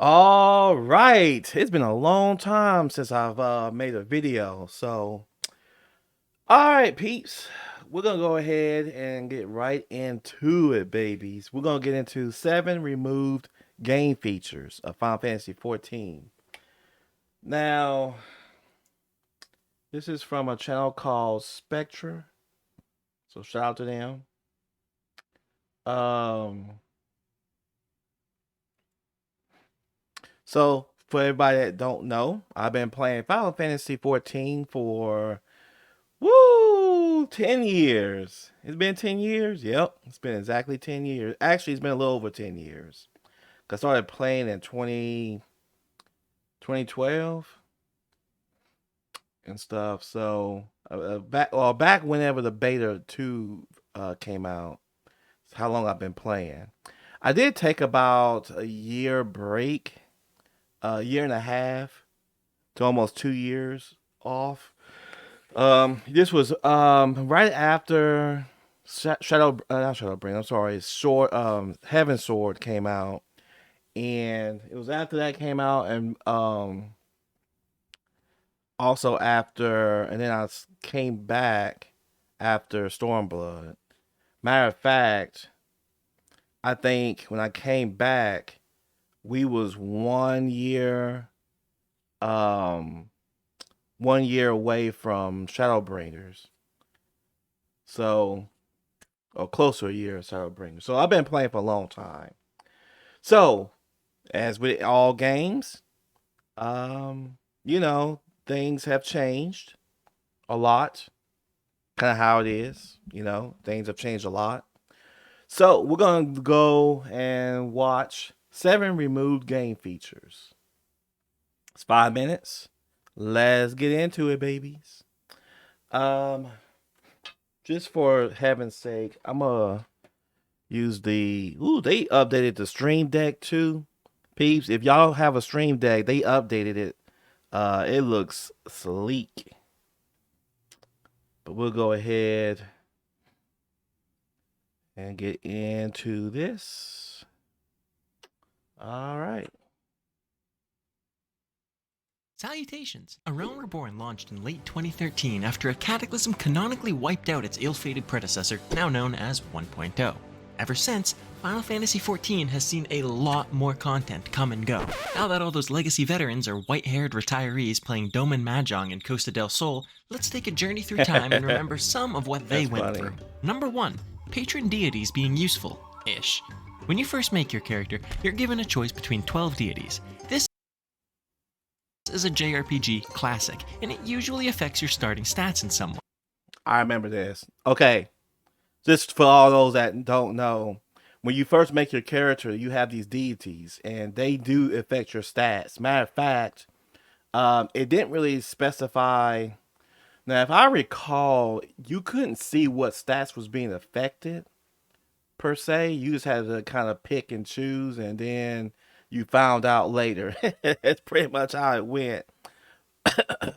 All right, it's been a long time since I've made a video. So, all right, peeps, we're gonna go ahead and get right into it, babies. We're gonna get into 7 removed game features of Final Fantasy 14. Now, this is from a channel called Spectra, so shout out to them. Um, so for everybody that don't know, I've been playing Final Fantasy 14 for woo! 10 years. It's been 10 years? Yep. It's been exactly 10 years. Actually, it's been a little over 10 years. I started playing in 2012 and stuff. So, back whenever the beta 2 came out. It's how long I've been playing. I did take about a year break, a year and a half to almost 2 years off. This was right after Shadow, not Shadowbring. I'm sorry, Sword, Heaven Sword came out, and it was after that came out, and also after, and then came back after Stormblood. Matter of fact, I think when I came back, we was 1 year, um, 1 year away from Shadowbringers. So or close to a year of Shadowbringers. So I've been playing for a long time. So, as with all games, um, things have changed a lot. Kind of how it is, things have changed a lot. So, we're going to go and watch 7 removed game features. It's 5 minutes. Let's get into it, babies. Um, just for heaven's sake, I'm gonna use they updated the Stream Deck too. Peeps, if y'all have a Stream Deck, they updated it. It looks sleek. But we'll go ahead and get into this. All right. Salutations! A Realm Reborn launched in late 2013 after a cataclysm canonically wiped out its ill-fated predecessor, now known as 1.0. Ever since, Final Fantasy XIV has seen a lot more content come and go. Now that all those legacy veterans are white-haired retirees playing Doman Mahjong in Costa del Sol, let's take a journey through time and remember some of what they That's went funny. through. Number 1. Patron deities being useful-ish. When you first make your character, you're given a choice between 12 deities. This is a JRPG classic, and it usually affects your starting stats in some way. I remember this. Okay. Just for all those that don't know, when you first make your character, you have these deities, and they do affect your stats. Matter of fact, it didn't really specify. Now, if I recall, you couldn't see what stats was being affected per se. You just had to kind of pick and choose, and then you found out later. That's pretty much how it went.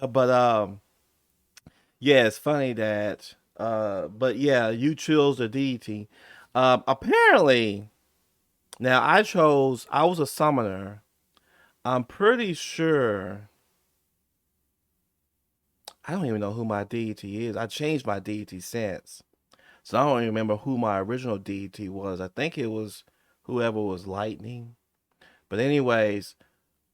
But yeah, it's funny that but yeah, you chose the deity. Apparently, now I was a summoner. I'm pretty sure I don't even know who my deity is. I changed my deity since. So I don't even remember who my original deity was. I think it was whoever was lightning. But anyways,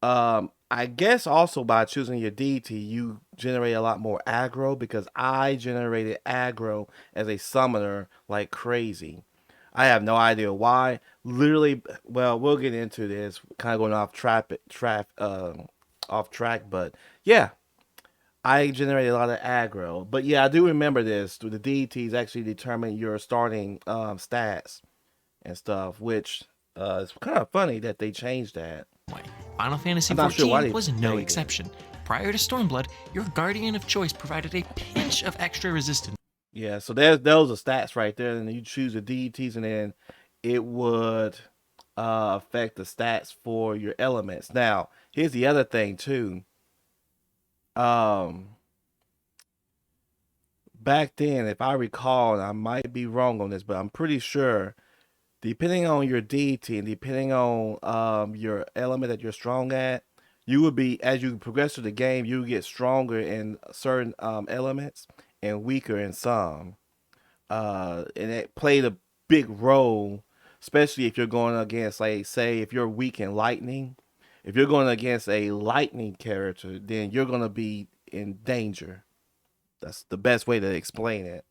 I guess also by choosing your deity, you generate a lot more aggro because I generated aggro as a summoner like crazy. I have no idea why. Literally, well, we'll get into this. Kind of going off track, but yeah, I generated a lot of aggro. But yeah, I do remember this. The deities actually determine your starting stats and stuff, which it's kind of funny that they changed that. Final Fantasy I'm not sure why XIV they was no made it. exception. Prior to Stormblood, your Guardian of Choice provided a pinch of extra resistance. Yeah, so there's those are stats right there, and you choose the deities, and then it would affect the stats for your elements. Now, here's the other thing too. Um, Back then, if I recall, and I might be wrong on this, but I'm pretty sure depending on your deity and depending on your element that you're strong at, you will be as you progress through the game, you get stronger in certain elements and weaker in some. And it played a big role, especially if you're going against, like, say, if you're weak in lightning. If you're going against a lightning character, then you're gonna be in danger. That's the best way to explain it.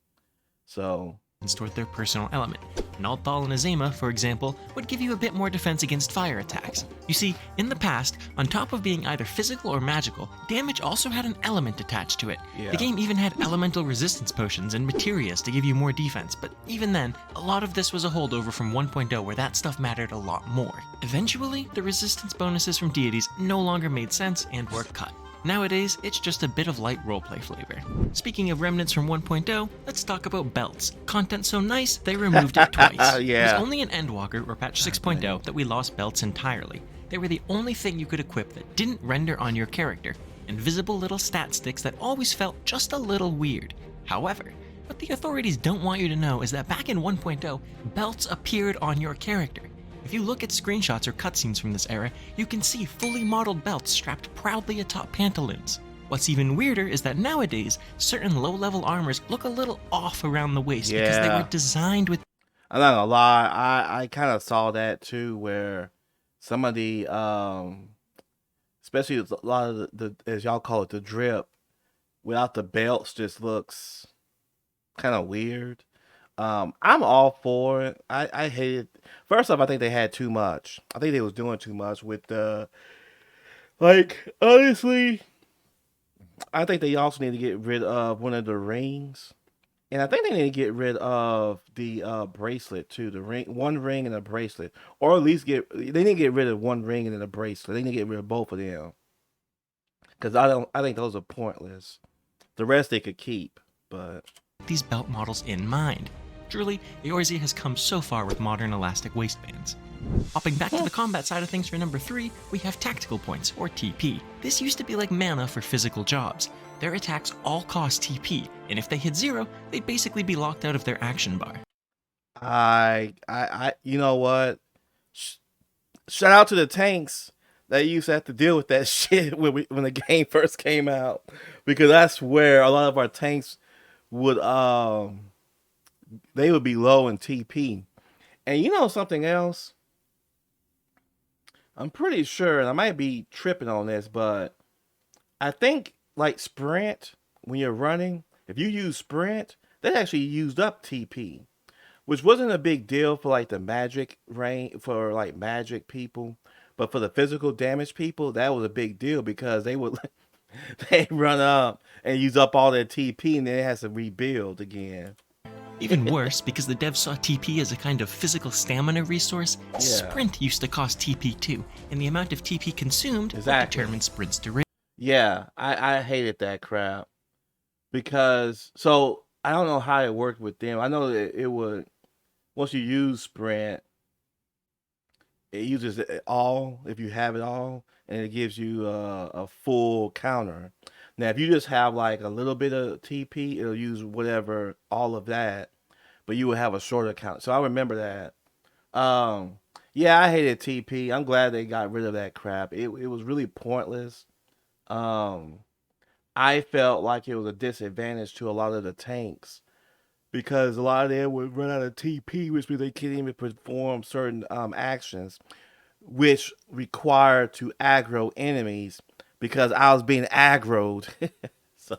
So toward their personal element. Nalthal and Azema, for example, would give you a bit more defense against fire attacks. You see, in the past, on top of being either physical or magical, damage also had an element attached to it. yeah, The game even had elemental resistance potions and materias to give you more defense, but even then, a lot of this was a holdover from 1.0 where that stuff mattered a lot more. Eventually, the resistance bonuses from deities no longer made sense and were cut. Nowadays, it's just a bit of light roleplay flavor. Speaking of remnants from 1.0, let's talk about belts. Content so nice, they removed it twice. yeah. It was only in Endwalker or patch 6.0 that we lost belts entirely. They were the only thing you could equip that didn't render on your character, invisible little stat sticks that always felt just a little weird. However, what the authorities don't want you to know is that back in 1.0, belts appeared on your character. If you look at screenshots or cutscenes from this era, you can see fully modeled belts strapped proudly atop pantaloons. What's even weirder is that nowadays, certain low-level armors look a little off around the waist because they Yeah. were designed with I'm not gonna lie, I kind of saw that too, where some of the especially a lot of the as y'all call it, the drip without the belts just looks kind of weird. I'm all for it. I hate it. First off, I think they had too much. I think they was doing too much with the, like, honestly, I think they also need to get rid of one of the rings. And I think they need to get rid of the bracelet too. The ring, one ring and a bracelet, or at least they need to get rid of one ring and then a bracelet. They need to get rid of both of them because I think those are pointless. The rest they could keep, but these belt models in mind. Truly, Eorzea has come so far with modern elastic waistbands. Hopping back to the combat side of things for number 3, we have tactical points, or TP. This used to be like mana for physical jobs. Their attacks all cost TP, and if they hit 0, they'd basically be locked out of their action bar. you know what? Shout out to the tanks that used to have to deal with that shit when the game first came out, because that's where a lot of our tanks would they would be low in TP. And you know something else? I'm pretty sure, and I might be tripping on this, but I think like sprint when you're running, if you use sprint, that actually used up TP, which wasn't a big deal for like the magic range for like magic people, but for the physical damage people, that was a big deal because they would they run up and use up all their TP and then it has to rebuild again. Even worse, because the devs saw TP as a kind of physical stamina resource, Yeah. sprint used to cost TP too, and the amount of TP consumed would Exactly. determine sprint's duration. Yeah, I hated that crap because so I don't know how it worked with them. I know that it would once you use sprint, it uses it all if you have it all, and it gives you a full counter. Now, if you just have like a little bit of TP, it'll use whatever all of that, but you will have a shorter count. So I remember that. Yeah, I hated TP. I'm glad they got rid of that crap. It was really pointless. Um, I felt like it was a disadvantage to a lot of the tanks because a lot of them would run out of TP, which means they can't even perform certain actions, which require to aggro enemies because I was being aggroed. So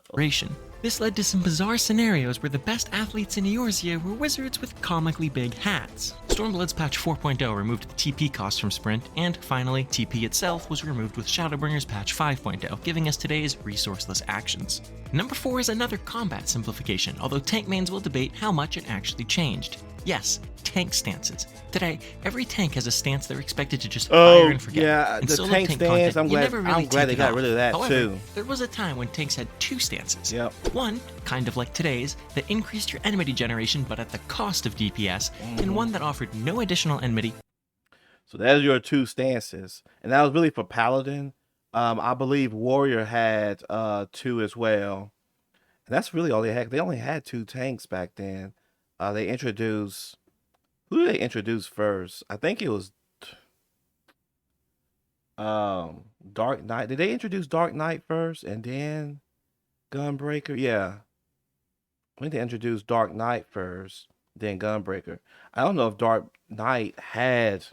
This led to some bizarre scenarios where the best athletes in Eorzea were wizards with comically big hats. Stormblood's patch 4.0 removed the TP cost from Sprint, and finally, TP itself was removed with Shadowbringers patch 5.0, giving us today's resourceless actions. Number 4 is another combat simplification, although tank mains will debate how much it actually changed. Yes, tank stances. Today, every tank has a stance they're expected to just fire and forget. Yeah, In the solo tank stance. content, I'm you glad. never really I'm glad take they it got off. rid of that However, too. there was a time when tanks had 2 stances. Yep. One, kind of like today's, that increased your enmity generation but at the cost of DPS, and one that offered no additional enmity. So there's your 2 stances, and that was really for Paladin. I believe Warrior had 2 as well, and that's really all they had. They only had 2 tanks back then. They introduced Who did they introduce first? I think it was Dark Knight. Did they introduce Dark Knight first and then Gunbreaker? Yeah. I think they introduced Dark Knight first, then Gunbreaker. I don't know if Dark Knight had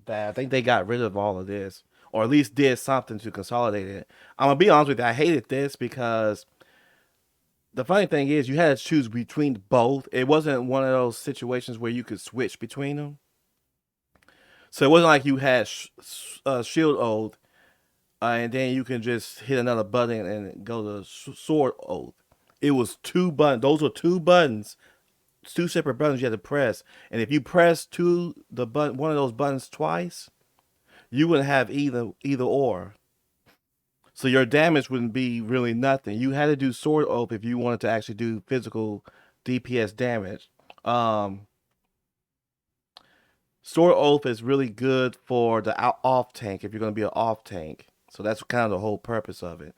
that. I think they got rid of all of this, or at least did something to consolidate it. I'm gonna be honest with you. I hated this because the funny thing is you had to choose between both. It wasn't one of those situations where you could switch between them. So it wasn't like you had Shield Oath, and then you can just hit another button and go to Sword Oath. It was two buttons. Those were two buttons, two separate buttons you had to press. And if you press one of those buttons twice, you wouldn't have either or. So your damage wouldn't be really nothing. You had to do Sword Oath if you wanted to actually do physical DPS damage. Um, Sword Oath is really good for the off tank if you're going to be an off tank. So that's kind of the whole purpose of it.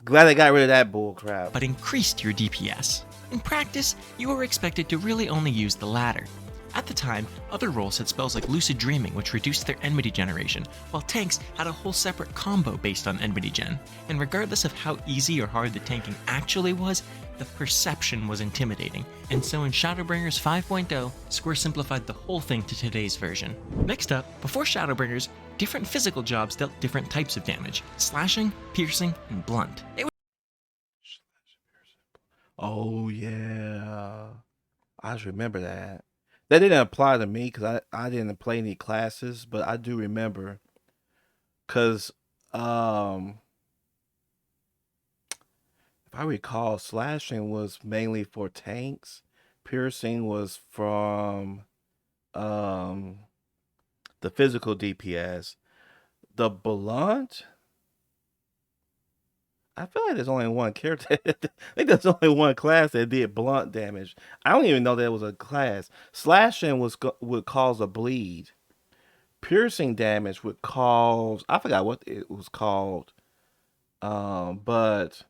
Glad they got rid of that bull crap. but increased your DPS. In practice, you were expected to really only use the latter. At the time, other roles had spells like Lucid Dreaming, which reduced their enmity generation, while tanks had a whole separate combo based on enmity gen. And regardless of how easy or hard the tanking actually was, the perception was intimidating. And so in Shadowbringers 5.0, Square simplified the whole thing to today's version. Next up, before Shadowbringers, different physical jobs dealt different types of damage: slashing, piercing, and blunt. Oh yeah, I just remember that. That didn't apply to me because I didn't play any classes, but I do remember because um, if I recall, slashing was mainly for tanks. Piercing was from um, the physical DPS. The blunt, I feel like there's only one character. I think there's only one class that did blunt damage. I don't even know that was a class. Slashing would cause a bleed. Piercing damage would cause, I forgot what it was called. But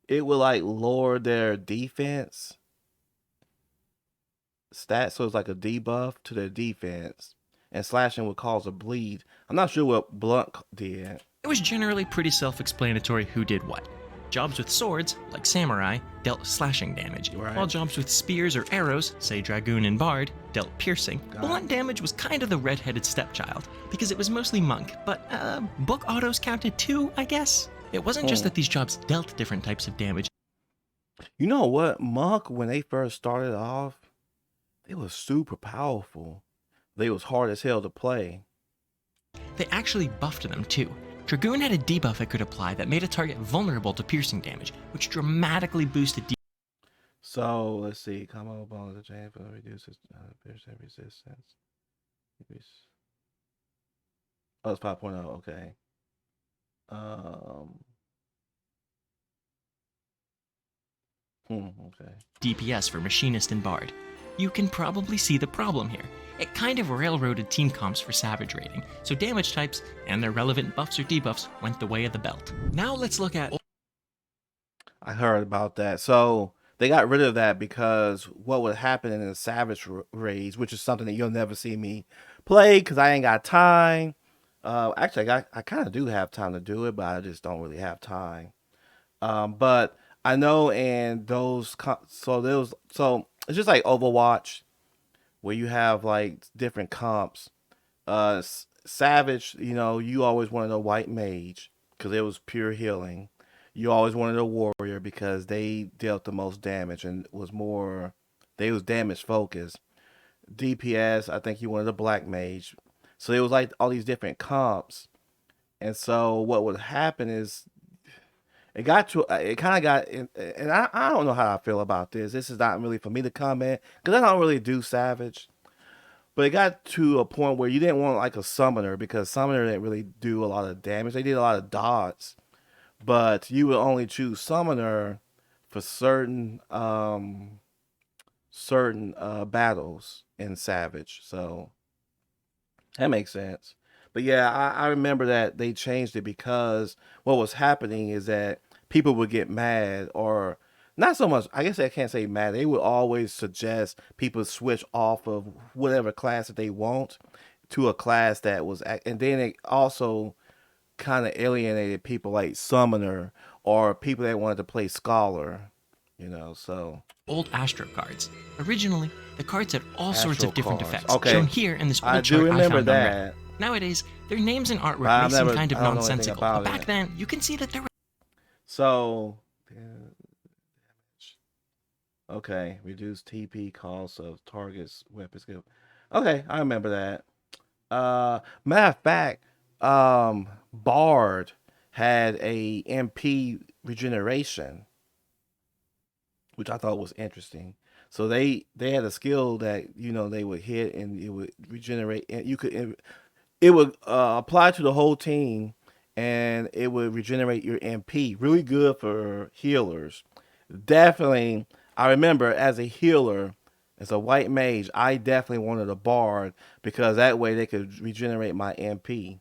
it would like lower their defense stat, so it's like a debuff to their defense. And slashing would cause a bleed. I'm not sure what blunt did. It was generally pretty self-explanatory who did what. Jobs with swords, like samurai, dealt slashing damage, Right. while jobs with spears or arrows, say dragoon and bard, dealt piercing. Got Blunt damage was kind of the red-headed stepchild, because it was mostly monk, but book autos counted too, I guess? It wasn't just that these jobs dealt different types of damage. You know what? Monk, when they first started off, they was super powerful. They was hard as hell to play. They actually buffed them too. Dragoon had a debuff it could apply that made a target vulnerable to piercing damage, which dramatically boosted So let's see. Combo bonus chain for reduces piercing resistance. Oh, it's 5.0. Okay. Um. Okay. DPS for Machinist and Bard. You can probably see the problem here. It kind of railroaded team comps for Savage rating, so damage types and their relevant buffs or debuffs went the way of the belt. Now let's look at... I heard about that. So they got rid of that because what would happen in the Savage raids, which is something that you'll never see me play because I ain't got time. Actually, I kind of do have time to do it, but I just don't really have time. But I know, and so it's just like Overwatch, where you have like different comps. Savage, you always wanted a white mage because it was pure healing. You always wanted a warrior because they dealt the most damage and they was damage focused. DPS, I think you wanted a black mage. So it was like all these different comps. And so what would happen is it kind of got, and I don't know how I feel about this. This is not really for me to comment because I don't really do Savage. But it got to a point where you didn't want like a summoner because summoner didn't really do a lot of damage. They did a lot of dots, but you would only choose summoner for certain battles in Savage. So that makes sense. But yeah, I remember that they changed it because what was happening is that people would get mad or not so much. I guess I can't say mad. They would always suggest people switch off of whatever class that they want to a class that was, and then it also kind of alienated people like Summoner or people that wanted to play Scholar. So Old Astro cards. Originally, the cards had all sorts Astro of different cards. effects, shown Okay, here in this I old do chart I remember found on Reddit. that, Nowadays, their names and but artwork may seem kind I of don't know anything nonsensical, but about back it. then, you can see that there were So, okay, reduce TP cost of targets weapon skill. Okay, I remember that. Matter of fact, Bard had a MP regeneration, which I thought was interesting. So they had a skill that they would hit and it would regenerate, and it would apply to the whole team, and it would regenerate your MP. Really good for healers. Definitely, I remember as a healer, as a white mage, I definitely wanted a bard because that way they could regenerate my MP.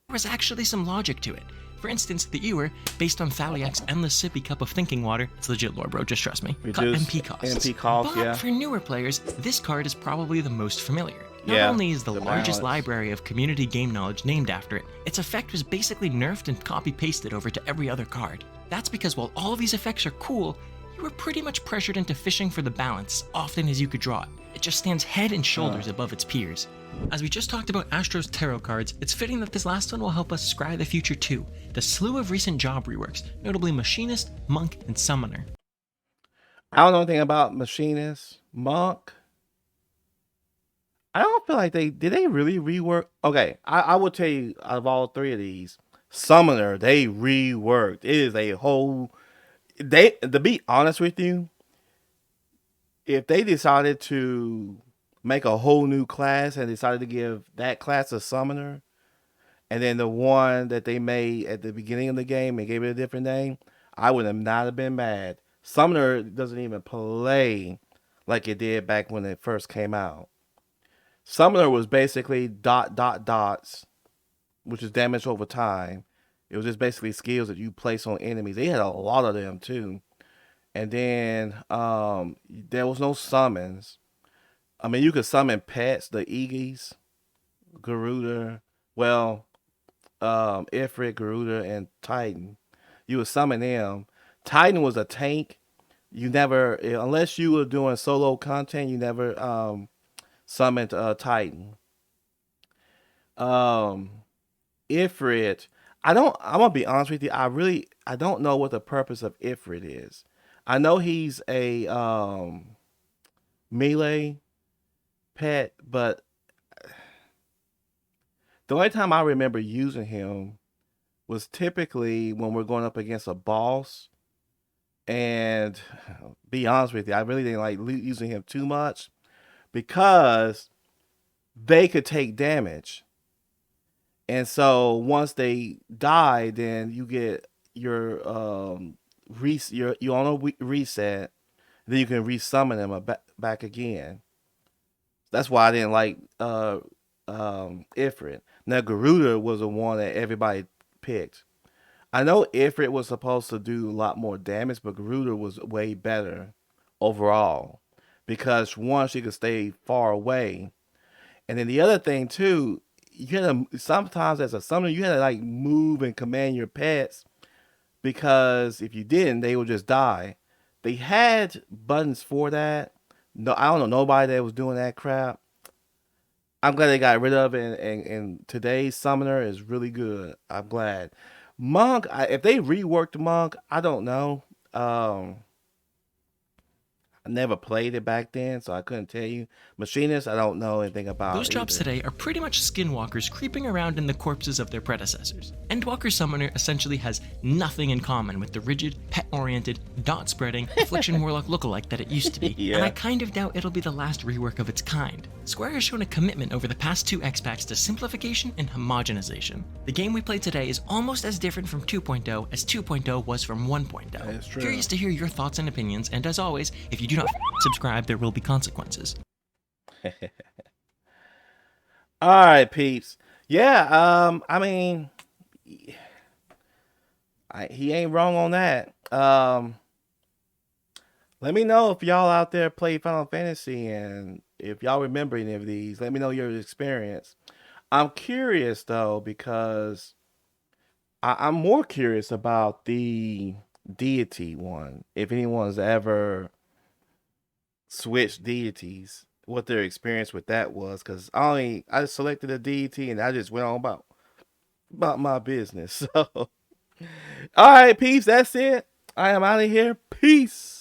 was actually some logic to it. For instance, the Ewer, based on Thaliak's endless sippy cup of thinking water, it's legit lore, bro, just trust me, cut Reduce MP costs. MP costs, But yeah. for newer players, this card is probably the most familiar. Not Yeah, only is the the largest balance. library of community game knowledge named after it, its effect was basically nerfed and copy-pasted over to every other card. That's because while all of these effects are cool, you were pretty much pressured into fishing for the balance, often as you could draw it. It just stands head and shoulders above its peers. As we just talked about Astro's tarot cards, it's fitting that this last one will help us scry the future too, the slew of recent job reworks, notably Machinist, Monk, and Summoner. I don't know anything about Machinist, Monk. I don't feel like did they really rework. Okay, I will tell you out of all three of these, Summoner they reworked. It is a whole. They to be honest with you, if they decided to make a whole new class and decided to give that class a Summoner, and then the one that they made at the beginning of the game and gave it a different name, I would have not have been mad. Summoner doesn't even play like it did back when it first came out. Summoner was basically dots, which is damage over time. It was just basically skills that you place on enemies. They had a lot of them too. And then there was no summons. I mean, you could summon pets, the Igis, Garuda, well, Ifrit, Garuda, and Titan. You would summon them. Titan was a tank. You never, unless you were doing solo content, you never summoned Titan. Um, Ifrit, I don't. I'm gonna be honest with you. I don't know what the purpose of Ifrit is. I know he's a melee pet, but the only time I remember using him was typically when we're going up against a boss. And be honest with you, I really didn't like using him too much because they could take damage. And so once they die, then you get your you on a reset. Then you can resummon them back again. That's why I didn't like Ifrit. Now Garuda was the one that everybody picked. I know Ifrit was supposed to do a lot more damage, but Garuda was way better overall because one, she could stay far away, and then the other thing too, you had to sometimes as a summoner you had to like move and command your pets because if you didn't, they would just die. They had buttons for that. No, I don't know nobody that was doing that crap. I'm glad they got rid of it, and today's summoner is really good. I'm glad. Monk, if they reworked Monk, I don't know. I never played it back then, so I couldn't tell you. Machinist, I don't know anything Those about jobs either. today are pretty much skinwalkers creeping around in the corpses of their predecessors. Endwalker Summoner essentially has nothing in common with the rigid, pet-oriented, dot-spreading, Affliction Warlock lookalike that it used to be, and I Yeah. kind of doubt it'll be the last rework of its kind. Square has shown a commitment over the past two X-Packs to simplification and homogenization. The game we play today is almost as different from 2.0 as 2.0 was from 1.0. That is true. Curious to hear your thoughts and opinions, and as always, if you do not subscribe, there will be consequences. All right, peeps. Yeah, I mean, he ain't wrong on that. Let me know if y'all out there play Final Fantasy and if y'all remember any of these. Let me know your experience. I'm curious though because I'm more curious about the deity one. If anyone's ever switched deities, what their experience with that was, because I selected a deity and I just went on about my business. So, all right, peace. That's it. I am out of here. Peace.